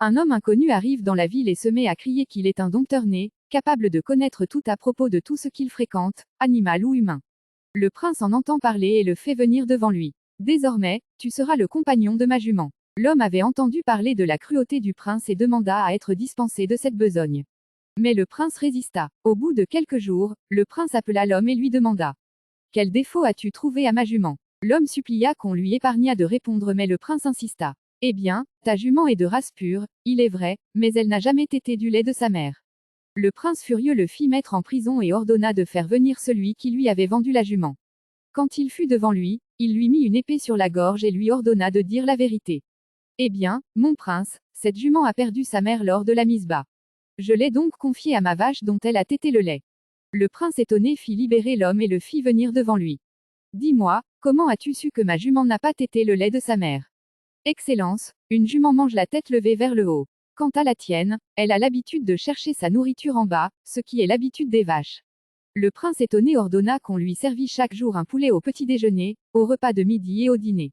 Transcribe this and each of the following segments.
Un homme inconnu arrive dans la ville et se met à crier qu'il est un dompteur né, capable de connaître tout à propos de tout ce qu'il fréquente, animal ou humain. Le prince en entend parler et le fait venir devant lui. Désormais, tu seras le compagnon de ma jument. L'homme avait entendu parler de la cruauté du prince et demanda à être dispensé de cette besogne. Mais le prince résista. Au bout de quelques jours, le prince appela l'homme et lui demanda: quel défaut as-tu trouvé à ma jument? L'homme supplia qu'on lui épargnât de répondre, mais le prince insista. Eh bien, ta jument est de race pure, il est vrai, mais elle n'a jamais tété du lait de sa mère. Le prince furieux le fit mettre en prison et ordonna de faire venir celui qui lui avait vendu la jument. Quand il fut devant lui, il lui mit une épée sur la gorge et lui ordonna de dire la vérité. Eh bien, mon prince, cette jument a perdu sa mère lors de la mise bas. Je l'ai donc confiée à ma vache dont elle a tété le lait. Le prince étonné fit libérer l'homme et le fit venir devant lui. Dis-moi, comment as-tu su que ma jument n'a pas tété le lait de sa mère? Excellence, une jument mange la tête levée vers le haut. Quant à la tienne, elle a l'habitude de chercher sa nourriture en bas, ce qui est l'habitude des vaches. Le prince étonné ordonna qu'on lui servît chaque jour un poulet au petit déjeuner, au repas de midi et au dîner.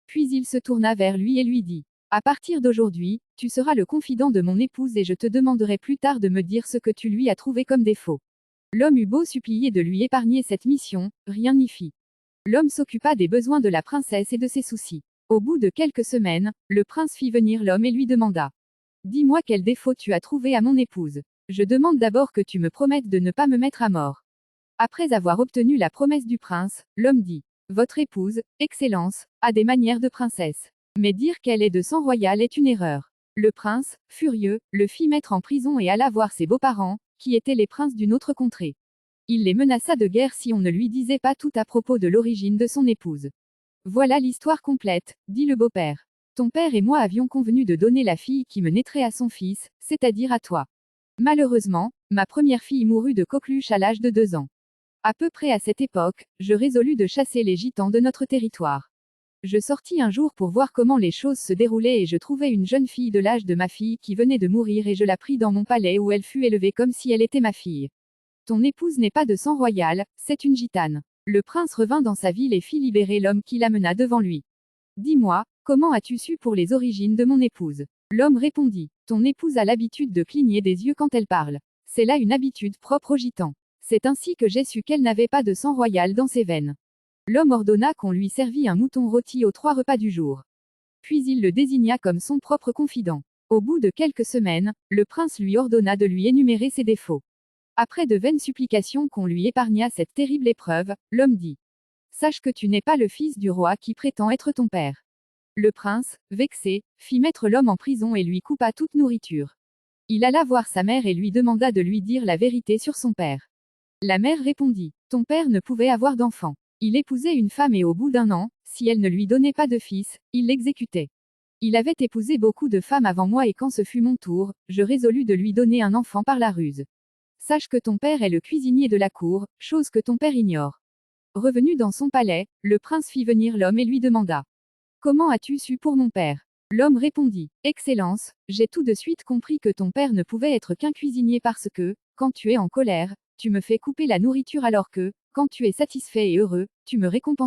Puis il se tourna vers lui et lui dit: à partir d'aujourd'hui, tu seras le confident de mon épouse et je te demanderai plus tard de me dire ce que tu lui as trouvé comme défaut. L'homme eut beau supplier de lui épargner cette mission, rien n'y fit. L'homme s'occupa des besoins de la princesse et de ses soucis. Au bout de quelques semaines, le prince fit venir l'homme et lui demanda: dis-moi quel défaut tu as trouvé à mon épouse. Je demande d'abord que tu me promettes de ne pas me mettre à mort. Après avoir obtenu la promesse du prince, l'homme dit: votre épouse, Excellence, a des manières de princesse. Mais dire qu'elle est de sang royal est une erreur. Le prince, furieux, le fit mettre en prison et alla voir ses beaux-parents, qui étaient les princes d'une autre contrée. Il les menaça de guerre si on ne lui disait pas tout à propos de l'origine de son épouse. Voilà l'histoire complète, dit le beau-père. Ton père et moi avions convenu de donner la fille qui me naîtrait à son fils, c'est-à-dire à toi. Malheureusement, ma première fille mourut de coqueluche à l'âge de 2 ans. À peu près à cette époque, je résolus de chasser les gitans de notre territoire. Je sortis un jour pour voir comment les choses se déroulaient et je trouvai une jeune fille de l'âge de ma fille qui venait de mourir et je la pris dans mon palais où elle fut élevée comme si elle était ma fille. Ton épouse n'est pas de sang royal, c'est une gitane. Le prince revint dans sa ville et fit libérer l'homme qui l'amena devant lui. Dis-moi, comment as-tu su pour les origines de mon épouse? L'homme répondit: ton épouse a l'habitude de cligner des yeux quand elle parle. C'est là une habitude propre aux gitans. C'est ainsi que j'ai su qu'elle n'avait pas de sang royal dans ses veines. L'homme ordonna qu'on lui servît un mouton rôti aux 3 repas du jour. Puis il le désigna comme son propre confident. Au bout de quelques semaines, le prince lui ordonna de lui énumérer ses défauts. Après de vaines supplications qu'on lui épargnât cette terrible épreuve, l'homme dit: sache que tu n'es pas le fils du roi qui prétend être ton père. Le prince, vexé, fit mettre l'homme en prison et lui coupa toute nourriture. Il alla voir sa mère et lui demanda de lui dire la vérité sur son père. La mère répondit: ton père ne pouvait avoir d'enfant. Il épousait une femme et au bout d'1 an, si elle ne lui donnait pas de fils, il l'exécutait. Il avait épousé beaucoup de femmes avant moi et quand ce fut mon tour, je résolus de lui donner un enfant par la ruse. Sache que ton père est le cuisinier de la cour, chose que ton père ignore. Revenu dans son palais, le prince fit venir l'homme et lui demanda: comment as-tu su pour mon père? L'homme répondit: Excellence, j'ai tout de suite compris que ton père ne pouvait être qu'un cuisinier parce que, quand tu es en colère, tu me fais couper la nourriture alors que, quand tu es satisfait et heureux, tu me récompenses.